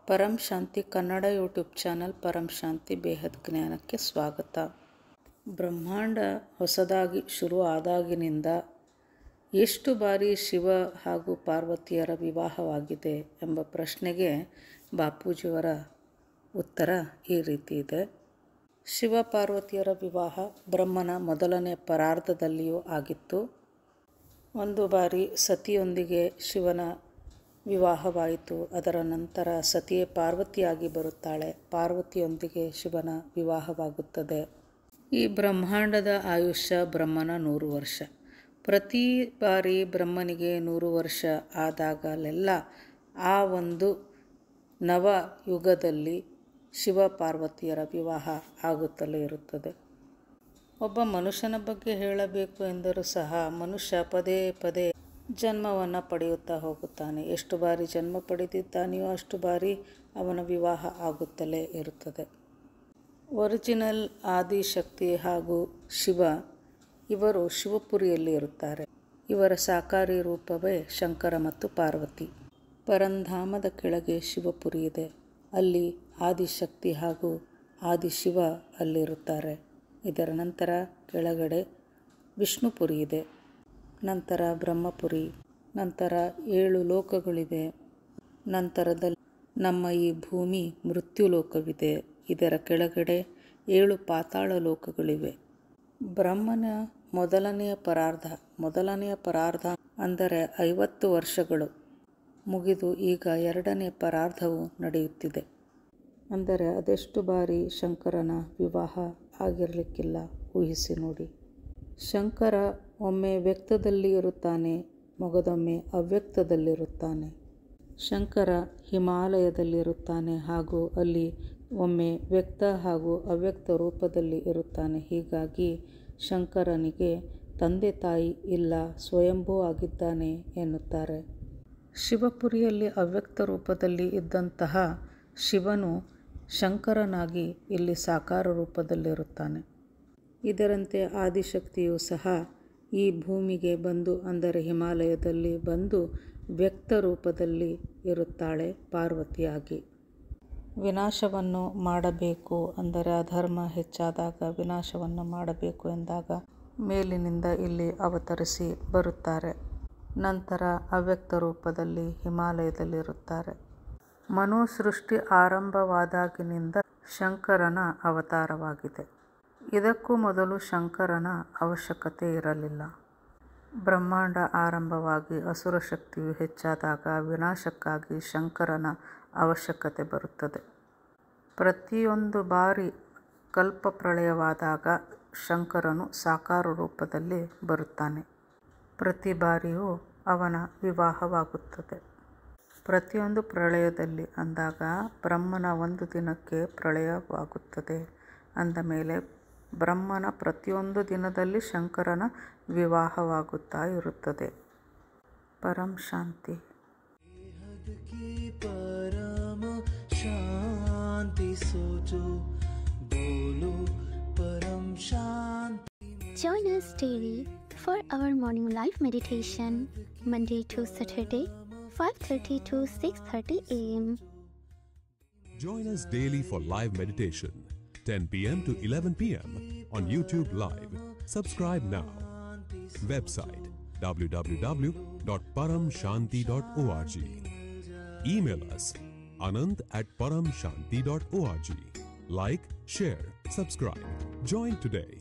ಪರಂ ಶಾಂತಿ Kannada YouTube channel ಪರಂ ಶಾಂತಿ ಬೇಹದ್ ಜ್ಞಾನಕ್ಕೆ ಸ್ವಾಗತ. ಬ್ರಹ್ಮಾಂಡ ಹೊಸದಾಗಿ ಶುರು ಆದಾಗಿನಿಂದ ಎಷ್ಟು ಬಾರಿ ಶಿವ ಹಾಗೂ ಪಾರ್ವತಿಯರ ವಿವಾಹವಾಗಿದೆ ಎಂಬ ಪ್ರಶ್ನೆಗೆ ಬಾಪೂಜಿಯವರ ಉತ್ತರ ಈ ರೀತಿ ಇದೆ. ಶಿವ ಪಾರ್ವತಿಯರ ವಿವಾಹ ಬ್ರಹ್ಮನ ಮೊದಲನೇ ಪರಾರ್ಧದಲ್ಲಿಯೂ ಆಗಿತ್ತು. ಒಂದು ಬಾರಿ ಸತಿಯೊಂದಿಗೆ ಶಿವನ ವಿವಾಹವಾಯಿತು. ಅದರ ನಂತರ ಸತಿಯೇ ಪಾರ್ವತಿಯಾಗಿ ಬರುತ್ತಾಳೆ. ಪಾರ್ವತಿಯೊಂದಿಗೆ ಶಿವನ ವಿವಾಹವಾಗುತ್ತದೆ. ಈ ಬ್ರಹ್ಮಾಂಡದ ಆಯುಷ್ಯ ಬ್ರಹ್ಮನ 100 ವರ್ಷ. ಪ್ರತಿ ಬಾರಿ ಬ್ರಹ್ಮನಿಗೆ 100 ವರ್ಷ ಆದಾಗಲೆಲ್ಲ ಆ ಒಂದು ನವ ಯುಗದಲ್ಲಿ ಶಿವ ಪಾರ್ವತಿಯರ ವಿವಾಹ ಆಗುತ್ತಲೇ ಇರುತ್ತದೆ. ಒಬ್ಬ ಮನುಷ್ಯನ ಬಗ್ಗೆ ಹೇಳಬೇಕು ಎಂದರೂ ಸಹ ಮನುಷ್ಯ ಪದೇ ಪದೇ ಜನ್ಮವನ್ನು ಪಡೆಯುತ್ತಾ ಹೋಗುತ್ತಾನೆ. ಎಷ್ಟು ಬಾರಿ ಜನ್ಮ ಪಡೆದಿದ್ದಾನೆಯೋ ಅಷ್ಟು ಬಾರಿ ಅವನ ವಿವಾಹ ಆಗುತ್ತಲೇ ಇರುತ್ತದೆ. ಒರಿಜಿನಲ್ ಆದಿಶಕ್ತಿ ಹಾಗೂ ಶಿವ ಇವರು ಶಿವಪುರಿಯಲ್ಲಿ ಇರುತ್ತಾರೆ. ಇವರ ಸಾಕಾರಿ ರೂಪವೇ ಶಂಕರ ಮತ್ತು ಪಾರ್ವತಿ. ಪರಂಧಾಮದ ಕೆಳಗೆ ಶಿವಪುರಿ ಇದೆ. ಅಲ್ಲಿ ಆದಿಶಕ್ತಿ ಹಾಗೂ ಆದಿಶಿವ ಅಲ್ಲಿರುತ್ತಾರೆ. ಇದರ ನಂತರ ಕೆಳಗಡೆ ವಿಷ್ಣುಪುರಿ ಇದೆ. ನಂತರ ಬ್ರಹ್ಮಪುರಿ, ನಂತರ 7 ಲೋಕಗಳಿವೆ. ನಂತರದಲ್ಲಿ ನಮ್ಮ ಈ ಭೂಮಿ ಮೃತ್ಯುಲೋಕವಿದೆ. ಇದರ ಕೆಳಗಡೆ 7 ಪಾತಾಳ ಲೋಕಗಳಿವೆ. ಬ್ರಹ್ಮನ ಮೊದಲನೆಯ ಪರಾರ್ಧ ಅಂದರೆ 50 ವರ್ಷಗಳು ಮುಗಿದು ಈಗ 2ನೇ ಪರಾರ್ಧವು ನಡೆಯುತ್ತಿದೆ. ಅಂದರೆ ಅದೆಷ್ಟು ಬಾರಿ ಶಂಕರನ ವಿವಾಹ ಆಗಿರಲಿಕ್ಕಿಲ್ಲ, ಊಹಿಸಿ ನೋಡಿ. ಶಂಕರ ಒಮ್ಮೆ ವ್ಯಕ್ತದಲ್ಲಿ ಇರುತ್ತಾನೆ, ಮೊಗದೊಮ್ಮೆ ಅವ್ಯಕ್ತದಲ್ಲಿರುತ್ತಾನೆ. ಶಂಕರ ಹಿಮಾಲಯದಲ್ಲಿರುತ್ತಾನೆ ಹಾಗೂ ಅಲ್ಲಿ ಒಮ್ಮೆ ವ್ಯಕ್ತ ಹಾಗೂ ಅವ್ಯಕ್ತ ರೂಪದಲ್ಲಿ ಇರುತ್ತಾನೆ. ಹೀಗಾಗಿ ಶಂಕರನಿಗೆ ತಂದೆ ತಾಯಿ ಇಲ್ಲ, ಸ್ವಯಂಭೂ ಆಗಿದ್ದಾನೆ ಎನ್ನುತ್ತಾರೆ. ಶಿವಪುರಿಯಲ್ಲಿ ಅವ್ಯಕ್ತ ರೂಪದಲ್ಲಿ ಇದ್ದಂತಹ ಶಿವನು ಶಂಕರನಾಗಿ ಇಲ್ಲಿ ಸಾಕಾರ ರೂಪದಲ್ಲಿರುತ್ತಾನೆ. ಇದರಂತೆ ಆದಿಶಕ್ತಿಯು ಸಹ ಈ ಭೂಮಿಗೆ ಬಂದು ಅಂದರೆ ಹಿಮಾಲಯದಲ್ಲಿ ಬಂದು ವ್ಯಕ್ತ ರೂಪದಲ್ಲಿ ಇರುತ್ತಾಳೆ ಪಾರ್ವತಿಯಾಗಿ. ವಿನಾಶವನ್ನು ಮಾಡಬೇಕು ಅಂದರೆ ಅಧರ್ಮ ಹೆಚ್ಚಾದಾಗ ವಿನಾಶವನ್ನು ಮಾಡಬೇಕು ಎಂದಾಗ ಮೇಲಿನಿಂದ ಇಲ್ಲಿ ಅವತರಿಸಿ ಬರುತ್ತಾರೆ. ನಂತರ ಅವ್ಯಕ್ತ ರೂಪದಲ್ಲಿ ಹಿಮಾಲಯದಲ್ಲಿರುತ್ತಾರೆ. ಮನು ಸೃಷ್ಟಿ ಆರಂಭವಾದಾಗಿನಿಂದ ಶಂಕರನ ಅವತಾರವಾಗಿದೆ. ಇದಕ್ಕೂ ಮೊದಲು ಶಂಕರನ ಅವಶ್ಯಕತೆ ಇರಲಿಲ್ಲ. ಬ್ರಹ್ಮಾಂಡ ಆರಂಭವಾಗಿ ಅಸುರ ಶಕ್ತಿಯು ಹೆಚ್ಚಾದಾಗ ವಿನಾಶಕ್ಕಾಗಿ ಶಂಕರನ ಅವಶ್ಯಕತೆ ಬರುತ್ತದೆ. ಪ್ರತಿಯೊಂದು ಬಾರಿ ಕಲ್ಪ ಪ್ರಳಯವಾದಾಗ ಶಂಕರನು ಸಾಕಾರ ರೂಪದಲ್ಲಿ ಬರುತ್ತಾನೆ. ಪ್ರತಿ ಬಾರಿಯೂ ಅವನ ವಿವಾಹವಾಗುತ್ತದೆ. ಪ್ರತಿಯೊಂದು ಪ್ರಳಯದಲ್ಲಿ ಅಂದಾಗ ಬ್ರಹ್ಮನ 1 ದಿನಕ್ಕೆ ಪ್ರಳಯವಾಗುತ್ತದೆ. ಅಂದ ಮೇಲೆ ಬ್ರಹ್ಮನ ಪ್ರತಿಯೊಂದು ದಿನದಲ್ಲಿ ಶಂಕರನ ವಿವಾಹವಾಗುತ್ತಾ ಇರುತ್ತದೆ. ಪರಂ ಶಾಂತಿ. Join us daily for our morning live meditation, Monday to Saturday, 5:30 to 6:30 a.m. Join us daily for live meditation, 10 p.m. to 11 p.m. on YouTube Live. Subscribe now. Website www.paramshanti.org. Email us anant@paramshanti.org. Like, share, subscribe. Join today.